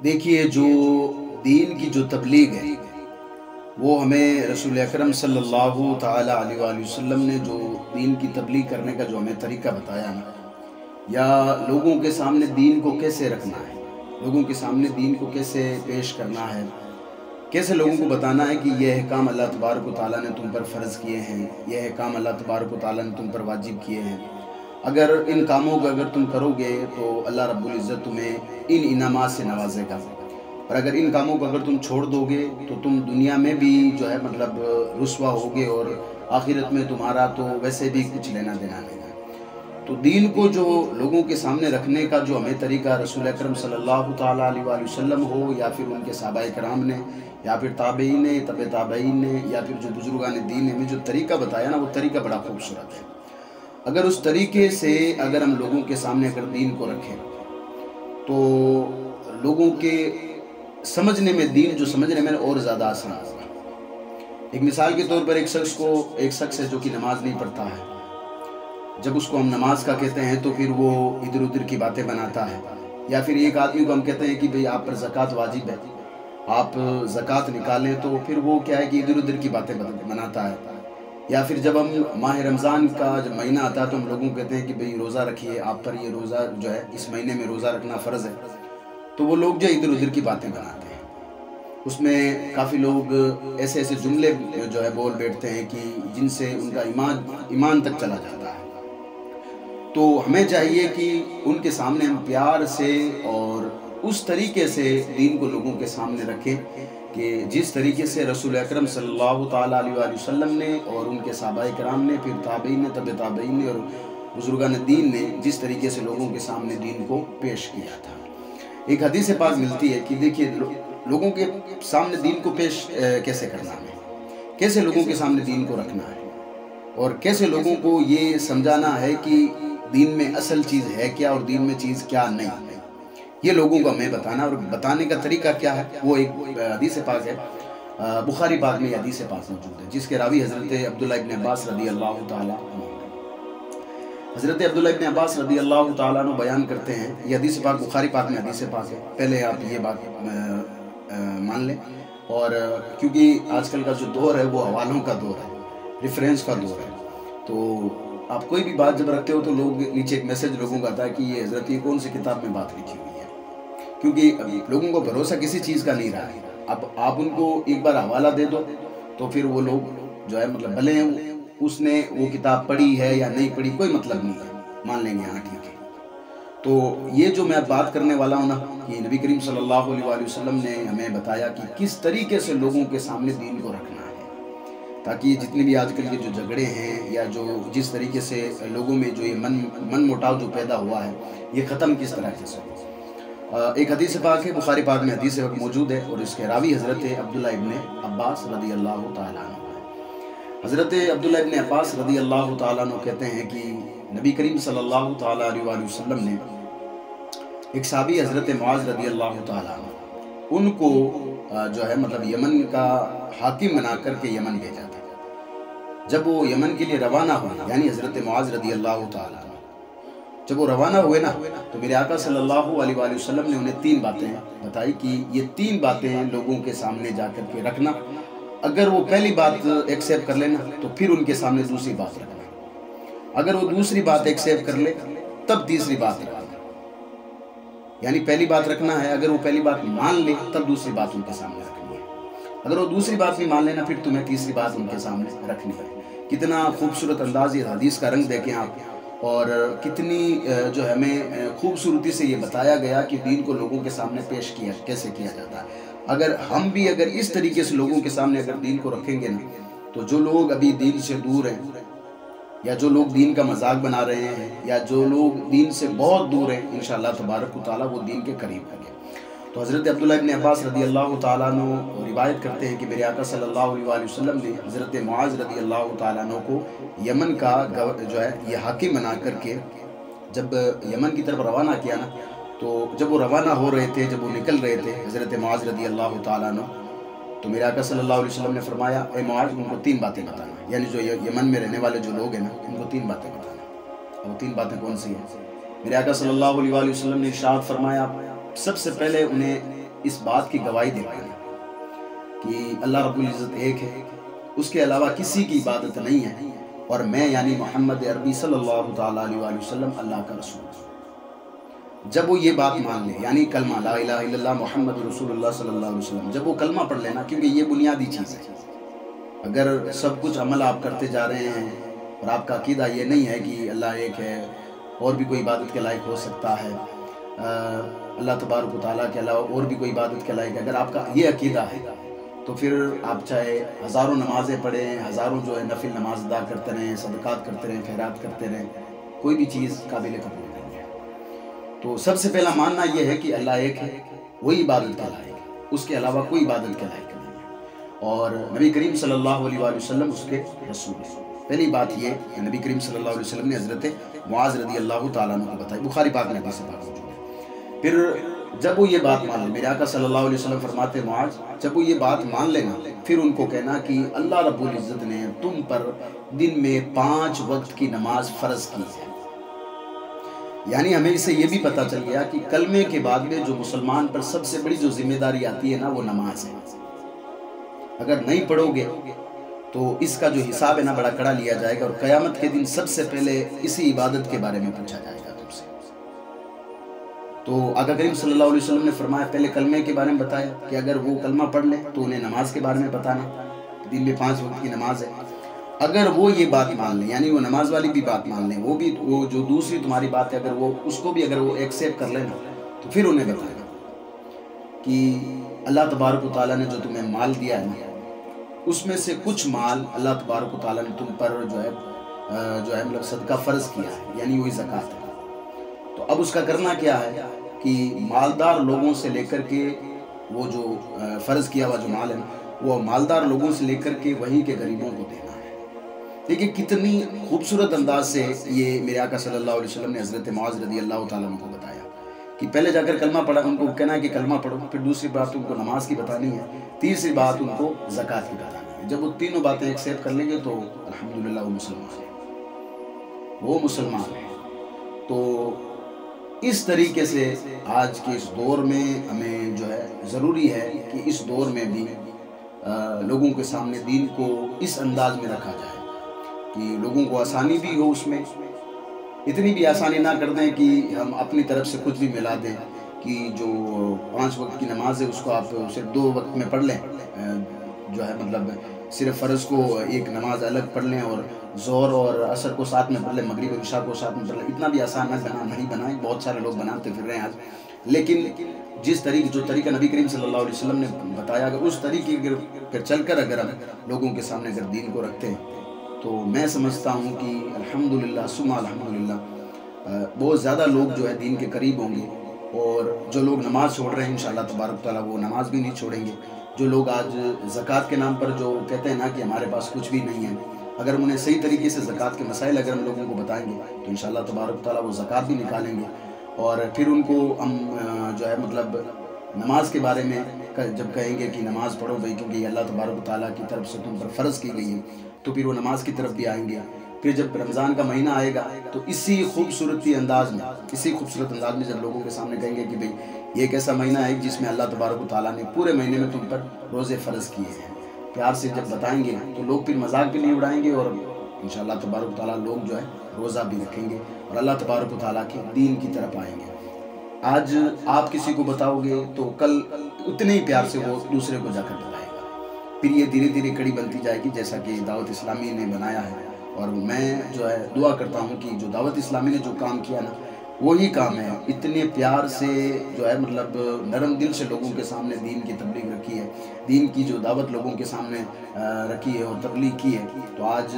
دیکھیے، جو دین کی جو تبلیغ ہے وہ ہمیں رسول اکرم صلی اللہ تعالیٰ علیہ وآلہ وسلم نے جو دین کی تبلیغ کرنے کا جو ہمیں طریقہ بتایا نا، یا لوگوں کے سامنے دین کو کیسے رکھنا ہے، لوگوں کے سامنے دین کو کیسے پیش کرنا ہے، کیسے لوگوں کو بتانا ہے کہ یہ احکام اللہ تبارک و تعالیٰ نے تم پر فرض کیے ہیں، یہ احکام اللہ تبارک و تعالیٰ نے تم پر واجب کیے ہیں، اگر ان کاموں کو اگر تم کرو گے تو اللہ رب العزت تمہیں ان انعامات سے نوازے گا، اور اگر ان کاموں کو اگر تم چھوڑ دو گے تو تم دنیا میں بھی جو ہے رسوا ہوگے، اور آخرت میں تمہارا تو ویسے بھی کچھ لینا دینا نہیں ہے۔ تو دین کو جو لوگوں کے سامنے رکھنے کا جو ہمیں طریقہ رسول اکرم صلی اللہ تعالیٰ علیہ وآلہ وسلم ہو، یا پھر ان کے صحابہ کرام نے، یا پھر تابعین نے، تبع تابعین نے، یا پھر جو بزرگان دین نے ہمیں جو طریقہ بتایا نا، وہ طریقہ بڑا خوبصورت ہے۔ اگر اس طریقے سے اگر ہم لوگوں کے سامنے اگر دین کو رکھیں تو لوگوں کے سمجھنے میں، دین جو سمجھنے میں اور زیادہ آسان ہوگا۔ ایک مثال کے طور پر ایک شخص ہے جو کہ نماز نہیں پڑھتا ہے، جب اس کو ہم نماز کا کہتے ہیں تو پھر وہ ادھر ادھر کی باتیں بناتا ہے، یا پھر ایک آدمی کو ہم کہتے ہیں کہ بھئی آپ پر زکوٰۃ واجب ہے، آپ زکوٰۃ نکالیں، تو پھر وہ کیا ہے کہ ادھر ادھر کی باتیں بناتا ہے۔ یا پھر جب ہم ماہ رمضان کا جب مہینہ آتا ہے تو ہم لوگوں کو کہتے ہیں کہ بھئی روزہ رکھیے، آپ پر یہ روزہ جو ہے اس مہینے میں روزہ رکھنا فرض ہے، تو وہ لوگ جو ادھر ادھر کی باتیں بناتے ہیں۔ اس میں کافی لوگ ایسے جملے جو ہے بول بیٹھتے ہیں کہ جن سے ان کا ایمان تک چلا جاتا ہے۔ تو ہمیں چاہیے کہ ان کے سامنے ہم پیار سے اور اس طریقے سے دین کو لوگوں کے سامنے رکھیں کہ جس طریقے سے رسول اکرم صلی اللہ تعالیٰ علیہ وآلہ وسلم نے اور ان کے صحابہ کرام نے، پھر تابعین نے، تبع تابعین نے اور بزرگان دین نے جس طریقے سے لوگوں کے سامنے دین کو پیش کیا تھا۔ ایک حدیث پاک ملتی ہے کہ دیکھیے، لوگوں کے سامنے دین کو پیش کیسے کرنا ہے، کیسے لوگوں کے سامنے دین کو رکھنا ہے، اور کیسے لوگوں کو یہ سمجھانا ہے کہ دین میں اصل چیز ہے کیا اور دین میں چیز کیا نہیں ہے، یہ لوگوں کو ہمیں بتانا، اور بتانے کا طریقہ کیا ہے۔ وہ ایک حدیث پاک ہے، بخاری پاک میں حدیث پاک موجود ہے، جس کے راوی حضرت عبداللہ ابن عباس رضی اللہ تعالیٰ عنہ۔ حضرت عبداللہ ابن عباس رضی اللہ تعالیٰ عنہ بیان کرتے ہیں، یہ حدیث پاک بخاری پاک میں حدیث پاک ہے، پہلے آپ یہ بات مان لیں، اور کیونکہ آج کل کا جو دور ہے وہ حوالوں کا دور ہے، ریفرنس کا دور ہے، تو آپ کوئی بھی بات جب رکھتے ہو تو لوگ نیچے ایک میسج لوگوں کا آتا ہے کہ یہ حضرت یہ کون سی کتاب میں بات لکھی ہوئی ہے، کیونکہ لوگوں کو بھروسہ کسی چیز کا نہیں رہا ہے۔ اب آپ ان کو ایک بار حوالہ دے دو تو پھر وہ لوگ جو ہے بھلے اس نے وہ کتاب پڑھی ہے یا نہیں پڑھی، کوئی مطلب نہیں ہے، مان لیں گے ہاں ٹھیک ہے۔ تو یہ جو میں بات کرنے والا ہوں نا، کہ نبی کریم صلی اللہ علیہ وآلہ وسلم نے ہمیں بتایا کہ کس طریقے سے لوگوں کے سامنے دین کو رکھنا ہے، تاکہ جتنے بھی آج کل کے جو جھگڑے ہیں یا جو جس طریقے سے لوگوں میں جو یہ من موٹاؤ جو پیدا ہوا ہے، یہ ختم کس طرح سے ہو۔ ایک حدیث پاک ہے، بخاری پاک میں حدیث موجود ہے، اور اس کے راوی حضرت عبداللہ ابن عباس رضی اللہ تعالیٰ عنہ۔ حضرت عبداللہ ابن عباس رضی اللہ تعالیٰ عنہ کہتے ہیں کہ نبی کریم صلی اللہ تعالیٰ علیہ وآلہ وسلم نے ایک صحابی حضرت معاذ رضی اللہ تعالیٰ عنہ، ان کو جو ہے یمن کا حاکم بنا کر کے یمن بھیجا تھا۔ جب وہ یمن کے لیے روانہ ہوئے، یعنی حضرت معاذ رضی اللہ تعالیٰ عنہ جب وہ روانہ ہوئے نا، تو میرے آقا صلی اللہ علیہ وآلہ وسلم نے انہیں 3 باتیں بتائی کہ یہ 3 باتیں لوگوں کے سامنے جا کر کے رکھنا، اگر وہ پہلی بات ایکسیپٹ کر لینا تو پھر ان کے سامنے دوسری بات رکھنا، اگر وہ دوسری بات ایکسیپٹ کر لے تب تیسری بات رکھنا، یعنی پہلی بات رکھنا ہے، اگر وہ پہلی بات مان لے تب دوسری بات ان کے سامنے رکھنی ہے، اگر وہ دوسری بات نہیں مان لینا پھر تمہیں تیسری بات ان کے سامنے رکھنی ہے۔ کتنا خوبصورت انداز یہ حدیث کا رنگ دیکھیں آپ، اور کتنی جو ہمیں خوبصورتی سے یہ بتایا گیا کہ دین کو لوگوں کے سامنے پیش کیسے کیا جاتا ہے۔ اگر ہم بھی اگر اس طریقے سے لوگوں کے سامنے اگر دین کو رکھیں گے نا، تو جو لوگ ابھی دین سے دور ہیں، یا جو لوگ دین کا مذاق بنا رہے ہیں، یا جو لوگ دین سے بہت دور ہیں، انشاءاللہ تبارک و تعالیٰ وہ دین کے قریب ہوں گے۔ تو حضرت عبداللہ ابن عباس رضی اللہ تعالیٰ عنہ روایت کرتے ہیں کہ میرے آقا صلی اللہ علیہ وآلہ وسلم نے حضرت معاذ رضی اللہ تعالیٰ عنہ کو یمن کا جو ہے یہ حاکم بنا کر کے جب یمن کی طرف روانہ کیا نا، تو جب وہ روانہ ہو رہے تھے، جب وہ نکل رہے تھے حضرت معاذ رضی اللہ تعالیٰ عنہ، تو میرے آقا صلی اللہ علیہ وسلم نے فرمایا، اے معاذ ان کو 3 باتیں بتانا، یعنی جو یمن میں رہنے والے جو لوگ ہیں نا، ان کو 3 باتیں بتانا۔ وہ 3 باتیں کون سی ہیں؟ میرے آقا صلی اللہ علیہ وسلم نے ارشاد فرمایا، سب سے پہلے انہیں اس بات کی گواہی دے پائیں کہ اللہ رب العزت ایک ہے، اس کے علاوہ کسی کی عبادت نہیں ہے، اور میں یعنی محمد عربی صلی اللہ تعالیٰ علیہ وآلہ وسلم اللہ کا رسول ہوں۔ جب وہ یہ بات مان لے، یعنی کلمہ لا الہ الا اللہ محمد رسول اللہ صلی اللہ علیہ وسلم، جب وہ کلمہ پڑھ لینا، کیونکہ یہ بنیادی چیز ہے، اگر سب کچھ عمل آپ کرتے جا رہے ہیں اور آپ کا عقیدہ یہ نہیں ہے کہ اللہ ایک ہے اور بھی کوئی عبادت کے لائق ہو سکتا ہے، اللہ تبارک و تعالیٰ کے علاوہ اور بھی کوئی عبادت کے لائق ہے، اگر آپ کا یہ عقیدہ ہے تو پھر آپ چاہے ہزاروں نمازیں پڑھیں، ہزاروں جو ہے نفل نماز ادا کرتے رہیں، صدقات کرتے رہیں، خیرات کرتے رہیں، کوئی بھی چیز قابل قبول نہیں ہے۔ تو سب سے پہلا ماننا یہ ہے کہ اللہ ایک ہے، وہی عبادت کا لائق ہے، اس کے علاوہ کوئی عبادت کے لائق نہیں ہے، اور نبی کریم صلی اللہ علیہ وآلہ وسلم اس کے رسول ہیں۔ پہلی بات یہ کہ نبی کریم صلی اللہ علیہ وسلم نے حضرت معاذ رضی اللہ تعالیٰ عنہ کو بتائی، بخاری پاک میں حدیث سے بات موجود ہے۔ پھر جب وہ یہ بات مان لے، میرے آقا صلی اللہ علیہ وسلم فرماتے معاذ، جب وہ یہ بات مان لینا، پھر ان کو کہنا کہ اللہ رب العزت نے تم پر دن میں 5 وقت کی نماز فرض کی ہے۔ یعنی ہمیں اس سے یہ بھی پتہ چل گیا کہ کلمے کے بعد میں جو مسلمان پر سب سے بڑی جو ذمہ داری آتی ہے نا، وہ نماز ہے۔ اگر نہیں پڑھو گے تو اس کا جو حساب ہے نا بڑا کڑا لیا جائے گا، اور قیامت کے دن سب سے پہلے اسی عبادت کے بارے میں پوچھا جائے گا تم سے۔ تو آقا کریم صلی اللہ علیہ وسلم نے فرمایا، پہلے کلمے کے بارے میں بتایا کہ اگر وہ کلمہ پڑھ لیں تو انہیں نماز کے بارے میں بتانا، دن میں 5 وقت کی نماز ہے۔ اگر وہ یہ بات مان لیں، یعنی وہ نماز والی بھی بات مان لیں، وہ جو دوسری تمہاری بات ہے، اگر وہ اس کو بھی اگر وہ ایکسیپٹ کر لینا، تو پھر انہیں بتایا کہ اللہ تبارک و تعالیٰ نے جو تمہیں مال دیا ہے نا، اس میں سے کچھ مال اللہ تبارک و تعالیٰ نے تم پر جو ہے مطلب صدقہ فرض کیا ہے، یعنی وہی زکوٰۃ ہے۔ تو اب اس کا کرنا کیا ہے کہ مالدار لوگوں سے لے کر کے وہ جو فرض کیا ہوا جو مال ہے وہ مالدار لوگوں سے لے کر کے وہیں کے غریبوں کو دینا ہے۔ دیکھیں کتنی خوبصورت انداز سے یہ میرے آقا صلی اللہ علیہ وسلم نے حضرت معاذ رضی اللہ تعالیٰ عنہ کو بتایا کہ پہلے جا کر کلمہ پڑھا، ان کو کہنا ہے کہ کلمہ پڑھو، پھر دوسری بات ان کو نماز کی بتانی ہے، تیسری بات ان کو زکوٰۃ کی بتانی ہے۔ جب وہ تینوں باتیں ایکسیپٹ کر لیں گے تو الحمدللہ وہ مسلمان ہیں۔ تو اس طریقے سے آج کے اس دور میں ہمیں جو ہے ضروری ہے کہ اس دور میں بھی لوگوں کے سامنے دین کو اس انداز میں رکھا جائے کہ لوگوں کو آسانی بھی ہو، اس میں اتنی بھی آسانی نہ کر دیں کہ ہم اپنی طرف سے کچھ بھی ملا دیں کہ جو 5 وقت کی نماز ہے اس کو آپ صرف 2 وقت میں پڑھ لیں، جو ہے مطلب صرف فرض کو ایک نماز الگ پڑھ لیں اور ظہر اور عصر کو ساتھ میں پڑھ لیں، مغرب اور عشاء کو ساتھ میں پڑھ لیں۔ اتنا بھی آسان نہیں بنائیں، بہت سارے لوگ بناتے پھر رہے ہیں آج، لیکن جو طریقہ نبی کریم صلی اللہ علیہ وسلم نے بتایا، اگر اس طریقے پر چل کر اگر ہم لوگوں کے سامنے اگر دین کو رکھتے ہیں تو میں سمجھتا ہوں کہ الحمدللہ ثم الحمدللہ بہت زیادہ لوگ جو ہے دین کے قریب ہوں گے، اور جو لوگ نماز چھوڑ رہے ہیں انشاءاللہ تبارک تعالیٰ وہ نماز بھی نہیں چھوڑیں گے۔ جو لوگ آج زکوٰۃ کے نام پر جو کہتے ہیں نا کہ ہمارے پاس کچھ بھی نہیں ہے، اگر ہم انہیں صحیح طریقے سے زکوٰۃ کے مسائل اگر ہم لوگوں کو بتائیں گے تو انشاءاللہ تبارک تعالیٰ وہ زکوٰۃ بھی نکالیں گے، اور پھر ان کو ہم جو ہے مطلب نماز کے بارے میں جب کہیں گے کہ نماز پڑھو بھائی کیونکہ یہ اللہ تبارک تعالیٰ کی طرف سے تم پر فرض کی گئی ہے، تو پھر وہ نماز کی طرف بھی آئیں گے۔ پھر جب رمضان کا مہینہ آئے گا تو اسی خوبصورت انداز میں جب لوگوں کے سامنے کہیں گے کہ بھئی یہ ایک ایسا مہینہ ہے جس میں اللہ تبارک و تعالیٰ نے پورے مہینے میں تم پر روزے فرض کیے ہیں، پیار سے جب بتائیں گے تو لوگ پھر مذاق بھی نہیں اڑائیں گے، اور انشاءاللہ تبارک و تعالیٰ لوگ جو ہے روزہ بھی رکھیں گے اور اللہ تبارک و تعالیٰ کے دین کی طرف آئیں گے۔ آج آپ کسی کو بتاؤ گے تو کل اتنے ہی پیار سے وہ دوسرے کو جا کر بتائے گا، پھر یہ دھیرے دھیرے کڑی بنتی جائے گی، جیسا کہ دعوت اسلامی نے بنایا ہے۔ اور میں جو ہے دعا کرتا ہوں کہ جو دعوت اسلامی نے جو کام کیا نا وہی کام ہے، اتنے پیار سے جو ہے مطلب نرم دل سے لوگوں کے سامنے دین کی تبلیغ رکھی ہے، دین کی جو دعوت لوگوں کے سامنے رکھی ہے اور تبلیغ کی ہے، تو آج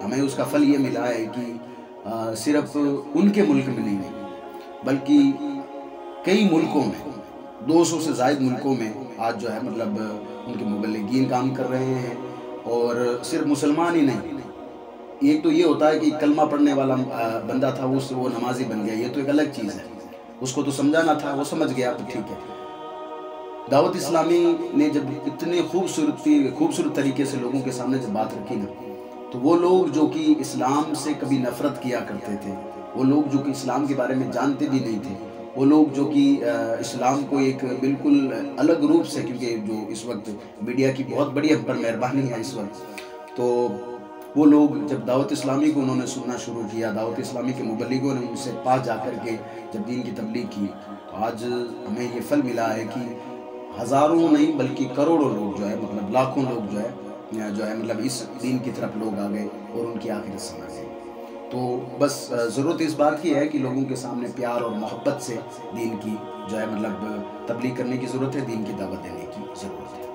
ہمیں اس کا پھل یہ ملا ہے کہ صرف ان کے ملک میں نہیں بلکہ کئی ملکوں میں 200 سے زائد ملکوں میں آج جو ہے مطلب ان کے مبلغین کام کر رہے ہیں، اور صرف مسلمان ہی نہیں، ایک تو یہ ہوتا ہے کہ کلمہ پڑھنے والا بندہ تھا وہ نمازی بن گیا، یہ تو ایک الگ چیز ہے، اس کو تو سمجھانا تھا، وہ سمجھ گیا تو ٹھیک ہے۔ دعوت اسلامی نے جب اتنے خوبصورت طریقے سے لوگوں کے سامنے جب بات رکھی نا، تو وہ لوگ جو کہ اسلام سے کبھی نفرت کیا کرتے تھے، وہ لوگ جو کہ اسلام کے بارے میں جانتے بھی نہیں تھے، وہ لوگ جو کہ اسلام کو ایک بالکل الگ روپ سے، کیونکہ جو اس وقت میڈیا کی بہت بڑی ہم پر مہربانی ہے اس وقت، تو وہ لوگ جب دعوت اسلامی کو انہوں نے سننا شروع کیا، دعوت اسلامی کے مبلغوں نے ان سے پاس جا کر کے جب دین کی تبلیغ کی، تو آج ہمیں یہ پھل ملا ہے کہ ہزاروں نہیں بلکہ کروڑوں لوگ جو ہے، مطلب لاکھوں لوگ جو ہے مطلب اس دین کی طرف لوگ آ گئے اور ان کی آخرت سمجھ گئے۔ تو بس ضرورت اس بات کی ہے کہ لوگوں کے سامنے پیار اور محبت سے دین کی جو ہے مطلب تبلیغ کرنے کی ضرورت ہے، دین کی دعوت دینے کی ضرورت ہے۔